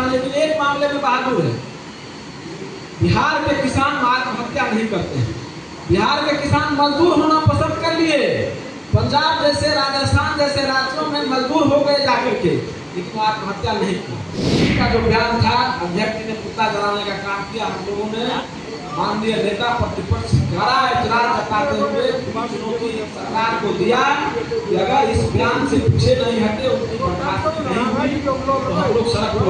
किसान, लेकिन एक मामले में बहादुर है। बिहार के किसान आत्महत्या नहीं करते हैं। बिहार के किसान मजदूर होना पसंद कर लिए। पंजाब जैसे, राजस्थान जैसे राज्यों में मजदूर हो गए जाकर के, लेकिन आत्महत्या नहीं की। इसका जो बयान था, अध्यक्ष ने कुत्ता जलाने का काम किया। हम लोगों ने माननीय नेता प्रतिपक्ष कड़ा एतराज जताते हुए चुनौती सरकार को दिया कि अगर इस बयान से पीछे नहीं हटे, उनकी बर्दाश्त नहीं हुई तो हम लोग सड़क पर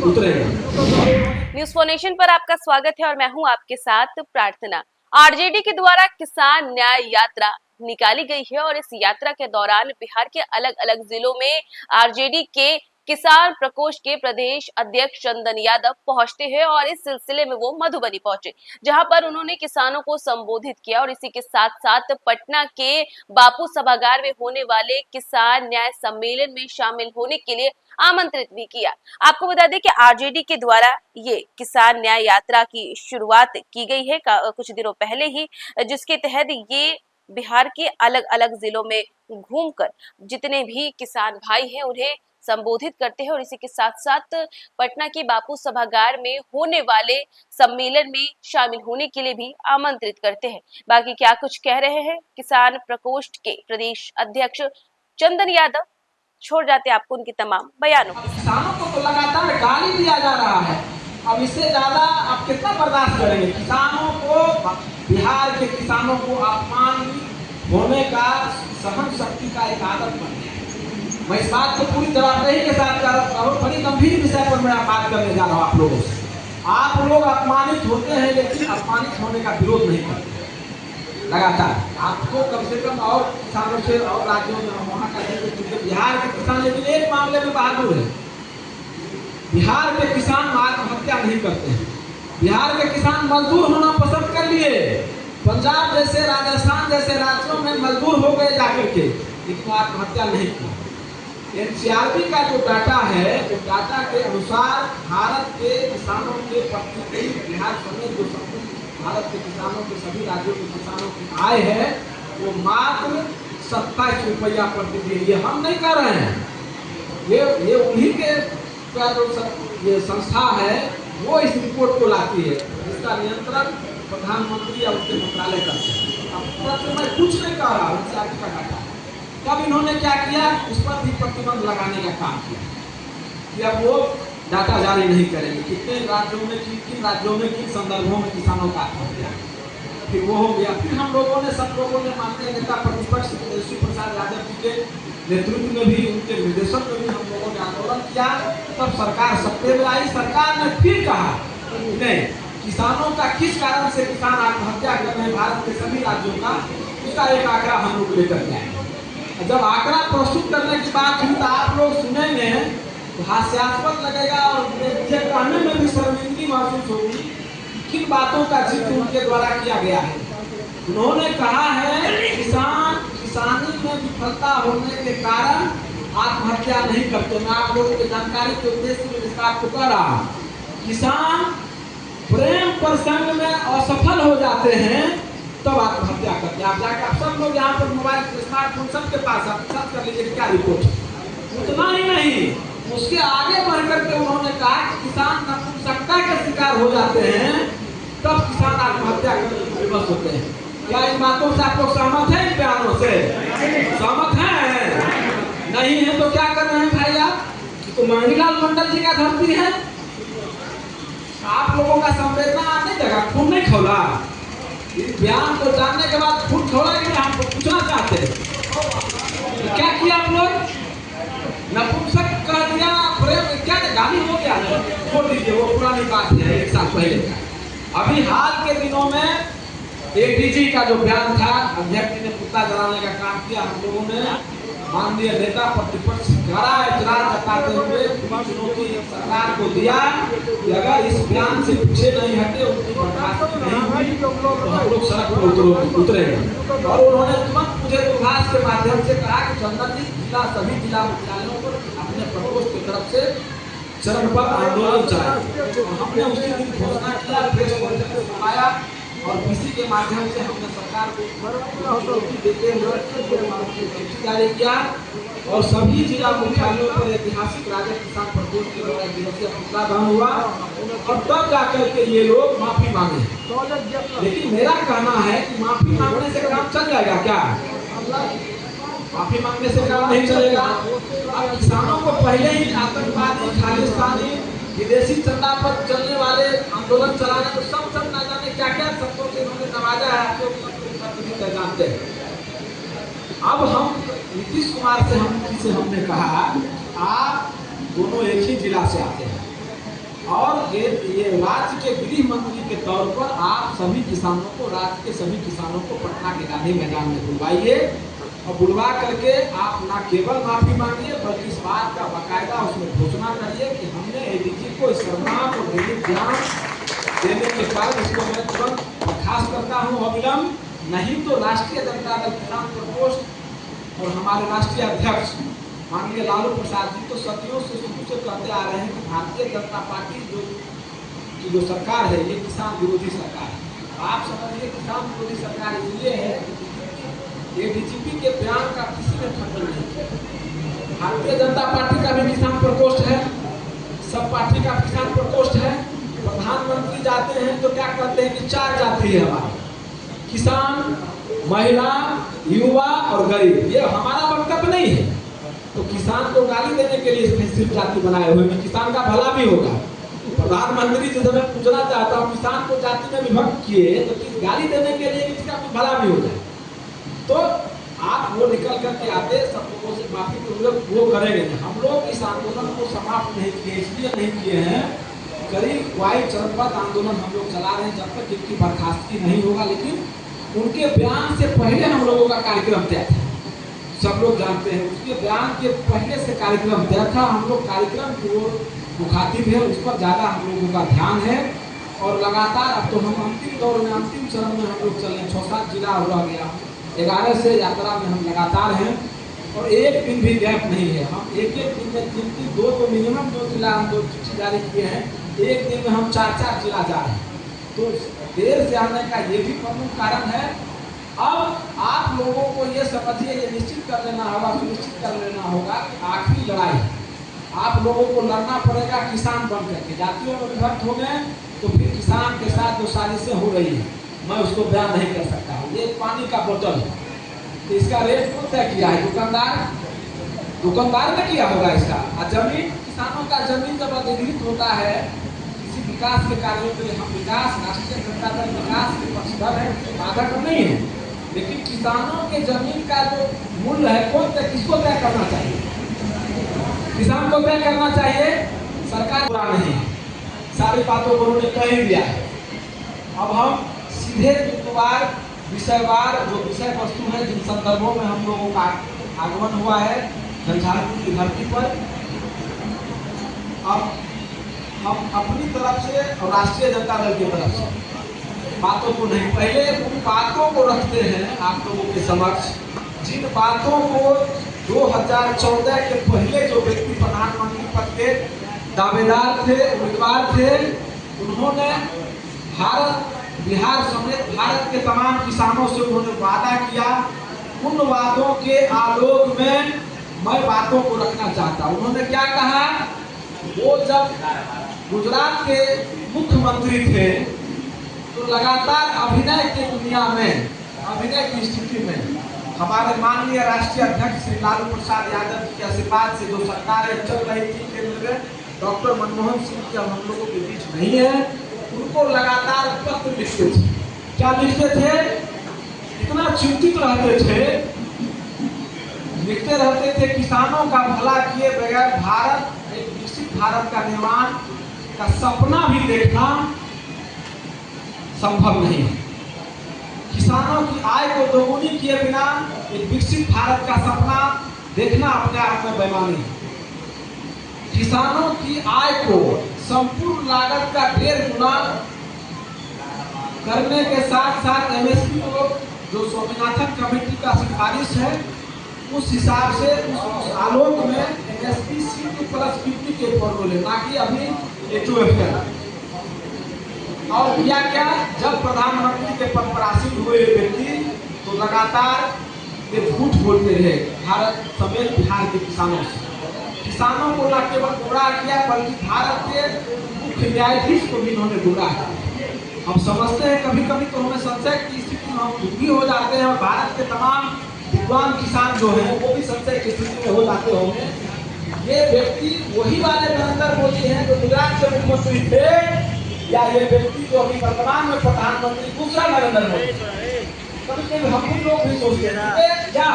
उतरेंगे। न्यूज़ फॉर नेशन पर आपका स्वागत है और मैं हूं आपके साथ प्रार्थना। आरजेडी के द्वारा किसान न्याय यात्रा निकाली गई है और इस यात्रा के दौरान बिहार के अलग अलग जिलों में आरजेडी के किसान प्रकोष्ठ के प्रदेश अध्यक्ष चंदन यादव पहुंचते हैं और इस सिलसिले में वो मधुबनी पहुंचे, जहां पर उन्होंने किसानों को संबोधित किया और इसी के साथ साथ पटना के बापू सभागार में होने वाले किसान न्याय सम्मेलन में शामिल होने के लिए आमंत्रित भी किया। आपको बता दें कि आरजेडी के द्वारा ये किसान न्याय यात्रा की शुरुआत की गई है कुछ दिनों पहले ही, जिसके तहत ये बिहार के अलग अलग जिलों में घूमकर जितने भी किसान भाई हैं उन्हें संबोधित करते हैं और इसी के साथ साथ पटना के बापू सभागार में होने वाले सम्मेलन में शामिल होने के लिए भी आमंत्रित करते हैं। बाकी क्या कुछ कह रहे हैं किसान प्रकोष्ठ के प्रदेश अध्यक्ष चंदन यादव, छोड़ जाते आपको उनकी तमाम बयानों। किसानों को तो लगातार गाली दिया जा रहा है, अब इससे ज्यादा आप कितना बर्दाश्त करेंगे? किसानों को, बिहार के किसानों को अपमान होने का सहन शक्ति का एक आदत बन गया। मैं इस बात को पूरी जवाबदेही के साथ कर रहा हूँ, बड़ी गंभीर विषय पर मैं बात करने जा रहा हूँ आप लोगों से। आप लोग अपमानित होते हैं लेकिन अपमानित होने का विरोध नहीं करते लगातार। आपको कम से कम और किसानों से और राज्यों में वहाँ का बिहार के किसान, लेकिन एक मामले में बहादुर है। बिहार के किसान आत्महत्या नहीं करते हैं। बिहार के किसान मजदूर होना पसंद कर लिए। पंजाब जैसे, राजस्थान जैसे राज्यों में मजदूर हो गए जाकर के, लेकिन आत्महत्या नहीं की। एनसीआरबी का जो डाटा है, जो डाटा के अनुसार भारत के किसानों के प्रति बिहार समेत जो भारत के किसानों के सभी राज्यों के किसानों की आय है वो मात्र 27 रुपया प्रति दिन। ये हम नहीं कर रहे हैं, ये उन्हीं के जो ये संस्था है वो इस रिपोर्ट को लाती है, जिसका नियंत्रण प्रधानमंत्री या उसके मंत्रालय करते हैं। अब मैं कुछ नहीं कह रहा, एनसीआरबी का डाटा। तब इन्होंने क्या किया, उस पर भी प्रतिबंध लगाने का काम किया कि अब वो डाटा जारी नहीं करेंगे कितने राज्यों में, किन राज्यों में, किन संदर्भों में किसानों का आत्महत्या। फिर वो हो गया। फिर हम लोगों ने, सब लोगों ने, माननीय नेता प्रतिपक्ष तेजस्वी प्रसाद यादव जी के नेतृत्व में भी, उनके निर्देशन में भी हम लोगों ने आंदोलन किया। तब सरकार सत्ते में आई। सरकार ने फिर कहा नहीं, किसानों का किस कारण से किसान आत्महत्या कर रहे हैं भारत के सभी राज्यों का, उसका एक आंकड़ा हम लोग लेकर के आए। जब आंकड़ा प्रस्तुत करने की बात हुई तो आप लोग सुनेंगे तो हास्यास्पद लगेगा और मुझे कहने में भी शर्मिंदगी महसूस होगी किन बातों का जिक्र उनके द्वारा किया गया है। उन्होंने कहा है किसानी में विफलता होने के कारण आत्महत्या नहीं करते। मैं आप लोगों की जानकारी के उद्देश्य में इस बात को कह रहा हूँ। किसान प्रेम प्रसंग में असफल हो जाते हैं तब आत्महत्या करते हैं। आप जाके, आप सब लोग यहाँ पर मोबाइल, स्मार्टफोन सबके पास, आप सर्च कर लीजिए क्या रिपोर्ट। उतना ही नहीं, उसके आगे बढ़ करके उन्होंने कहा कि किसान नपुंसकता के शिकार हो जाते हैं तब किसान आत्महत्या करने में विवश होते हैं। क्या इन बातों से आप लोग सहमत हैं? इन बयानों से सहमत हैं? नहीं है तो क्या कर रहे हैं भाई आप? तो मांगीलाल मंडल जी का धरती है। आप लोगों का संवेदना आने जगह खून नहीं खोला। इस बयान को जानने के बाद खून खोला कि हम पूछना चाहते हैं क्या किया आप लोग? नपुंसक कह दिया, क्या गाली हो गया? छोड़ दीजिए, वो पुरानी बात है, एक साल पहले। अभी हाल के दिनों में एडीजी का जो बयान था, अध्यक्ष ने कुत्ता जलाने का काम किया। हम लोगों ने माननीय नेता प्रतिपक्ष कड़ा एतराज जताते हुए चुनौती सरकार को दिया कि अगर इस बयान से पीछे नहीं हटे, उनकी बर्दाश्त नहीं हुई तो हम लोग सड़क पर उतरेंगे। और उन्होंने तुरंत मुझे दूरभाष के माध्यम से कहा कि चंदन जी, सभी जिला मुख्यालयों पर अपने प्रकोष्ठ की तरफ से चरणबद्ध आंदोलन चलाया। हमने उसी दिन घोषणा किया, प्रेस कॉन्फ्रेंस बुलाया और किसी के माध्यम से हमने सरकार को देते हुए चिट्ठी जारी किया और सभी जिला मुख्यालयों पर ऐतिहासिक राजद किसान प्रकोष्ठ के द्वारा दिवसीय पुतला दहन हुआ और तब जाकर के ये लोग माफी मांगे। लेकिन मेरा कहना है कि माफी मांगने से काम चल जाएगा क्या? माफी मांगने से काम नहीं चलेगा। अब किसानों को पहले ही आतंकवादी, खालिस्तानी, विदेशी चंदा पर चलने वाले आंदोलन चलाने तो सब न जाने क्या क्या शब्दों से उन्होंने नवाजा है, आप लोग जानते हैं। अब हम नीतीश कुमार से हमने कहा आप दोनों एक ही जिला से आते हैं और ये राज्य के गृह मंत्री के तौर पर आप सभी किसानों को, राज्य के सभी किसानों को पटना के गांधी मैदान में बुलवाइए और बुलवा करके आप न केवल माफी मांगिए बल्कि इस बात का बाकायदा उसमें घोषणा करिए कि हमने एडीजी को इस शर्मनाक और गंभीर ज्ञान देने के बाद इसको मैं तुरंत बर्खास्त करता हूँ अविलंब, नहीं तो राष्ट्रीय जनता दल किसान प्रकोष्ठ और हमारे राष्ट्रीय अध्यक्ष माननीय लालू प्रसाद जी तो सदियों से शुरू से कहते आ रहे हैं कि भारतीय जनता पार्टी की जो सरकार है ये किसान विरोधी सरकार है। आप समझिए किसान विरोधी सरकार इसलिए है कि डीजीपी के बयान का किसी ने खंडन नहीं किया। भारतीय जनता पार्टी का भी किसान प्रकोष्ठ है, सब पार्टी का किसान प्रकोष्ठ है। प्रधानमंत्री जाते हैं तो क्या कहते हैं कि 4 जाति है हमारी, किसान, महिला, युवा और गरीब। ये हमारा वक्तव्य नहीं है। तो किसान को गाली देने के लिए सिर्फ जाति बनाए हुए हैं, किसान का भला भी होगा। प्रधानमंत्री जिस समय पूछना चाहता हूँ किसान को जाति में विभक्त किए तो किस गाली देने के लिए किसका कुछ भला भी हो जाए। तो आप वो निकल करके आते सब लोगों से माफी तो वो करेंगे नहीं। हम लोग इस आंदोलन को समाप्त नहीं किए, इसलिए नहीं किए हैं करीब वाई चरणबद्ध आंदोलन हम लोग चला रहे हैं जब तक इनकी बर्खास्तगी नहीं होगा। लेकिन उनके बयान से पहले हम लोगों का कार्यक्रम तय था, सब लोग जानते हैं। उसके बयान के पहले से कार्यक्रम तय था। हम लोग कार्यक्रम की ओर मुखातिब है, उस पर ज़्यादा हम लोगों का ध्यान है और लगातार अब तो हम अंतिम दौर में, अंतिम चरण में हम लोग चल रहे हैं। 6-7 जिला रह गया, 11 से यात्रा में हम लगातार हैं और एक दिन भी गैप नहीं है। हम एक दिन में 2 तो मिनिमम 2 जिला हम 2 चिट्ठी जारी किए हैं, एक दिन में हम 4 जिला जा रहे हैं। तो देर से आने का ये भी प्रमुख कारण है। अब आप लोगों को ये समझिए, ये निश्चित कर लेना होगा, सुनिश्चित कर लेना होगा कि आखिरी लड़ाई आप लोगों को लड़ना पड़ेगा किसान बन करके। जातियों में विभक्त हो गए तो फिर किसान के साथ जो साजिशें हो रही है मैं उसको बयान नहीं कर सकता हूँ। ये पानी का बोतल है तो इसका रेट कौन तय किया है? दुकानदार ने किया होगा इसका। और जमीन, किसानों का जमीन जब अधिग्रहित होता है किसी विकास के कार्यों के लिए, हम विकास, राष्ट्रीय जनता दल विकास के पक्षधर है, बाधक नहीं है, लेकिन किसानों के जमीन का जो मूल्य है कौन तय, किसको तय करना चाहिए? किसान को तय करना चाहिए, सरकार बुरा नहीं है। सारी बातों को उन्होंने कह ही दिया है। अब हम सीधे बिंदुवार, विषयवार जो विषय वस्तु है, जिन संदर्भों में हम लोगों का आगमन हुआ है झंझारपुर की धरती पर, अब हम अपनी तरफ से और राष्ट्रीय जनता दल की तरफ से बातों को नहीं, पहले उन बातों को रखते हैं आप लोगों के समक्ष जिन बातों को 2014 के पहले जो व्यक्ति प्रधानमंत्री पद के दावेदार थे, उम्मीदवार थे, उन्होंने बिहार समेत भारत के तमाम किसानों से उन्होंने वादा किया। उन वादों के आलोक में मैं बातों को रखना चाहता हूं। उन्होंने क्या कहा? वो जब गुजरात के मुख्यमंत्री थे तो लगातार अभिनय की दुनिया में, अभिनय की स्थिति में हमारे माननीय राष्ट्रीय अध्यक्ष श्री लालू प्रसाद यादव जी के आशीर्वाद से जो सरकारें चल रही थी केंद्र में, डॉक्टर मनमोहन सिंह जी हम लोगों के बीच नहीं है, उनको लगातार पत्र लिखते थे। क्या लिखते थे? इतना चिंतित रहते थे, लिखते रहते थे किसानों का भला किए बगैर भारत, एक विकसित भारत का निर्माण का सपना भी देखना संभव नहीं है। किसानों की आय को दोगुनी किए बिना एक विकसित भारत का सपना देखना अपने आप में बेईमानी है। किसानों की आय को संपूर्ण लागत का 1.5 गुना करने के साथ साथ एमएसपी को, जो स्वामीनाथन कमेटी का सिफारिश है, उस हिसाब से उस आलोक में एमएसपी C2+50 के फॉर्मूले, ना कि अभी HOFL। और किया क्या? जब प्रधानमंत्री के पद पर आसीन हुए व्यक्ति तो लगातार ये झूठ बोलते रहे भारत समेत बिहार के किसानों से। किसानों को न केवल गुमराह किया बल्कि भारत के मुख्य न्यायाधीश को भी इन्होंने गुमराह किया। हम समझते हैं कभी कभी तो हमें संशय की स्थिति में हम दुखी हो जाते हैं, और भारत के तमाम विद्वान किसान जो हैं वो भी संशय की स्थिति में हो जाते होंगे। ये व्यक्ति वही वाले नरेंद्र मोदी हैं जो गुजरात के मुख्यमंत्री थे, या ये व्यक्ति जो अभी वर्तमान में प्रधानमंत्री दूसरा नरेंद्र मोदी? कभी कभी हम लोग भी सोचते हैं क्या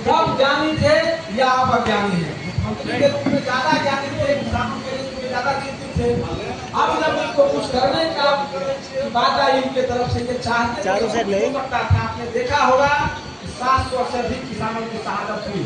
कब ज्ञानी थे या अब अज्ञानी है? मुख्यमंत्री के रूप में ज्यादा ज्ञानी थे, किसानों के रूप में ज्यादा चिंतित थे। अब जब इनको कुछ करने का बात आई उनके तरफ से, ये चाहते हो सकता था। आपने देखा होगा 700 से अधिक किसानों की शहादत हुई।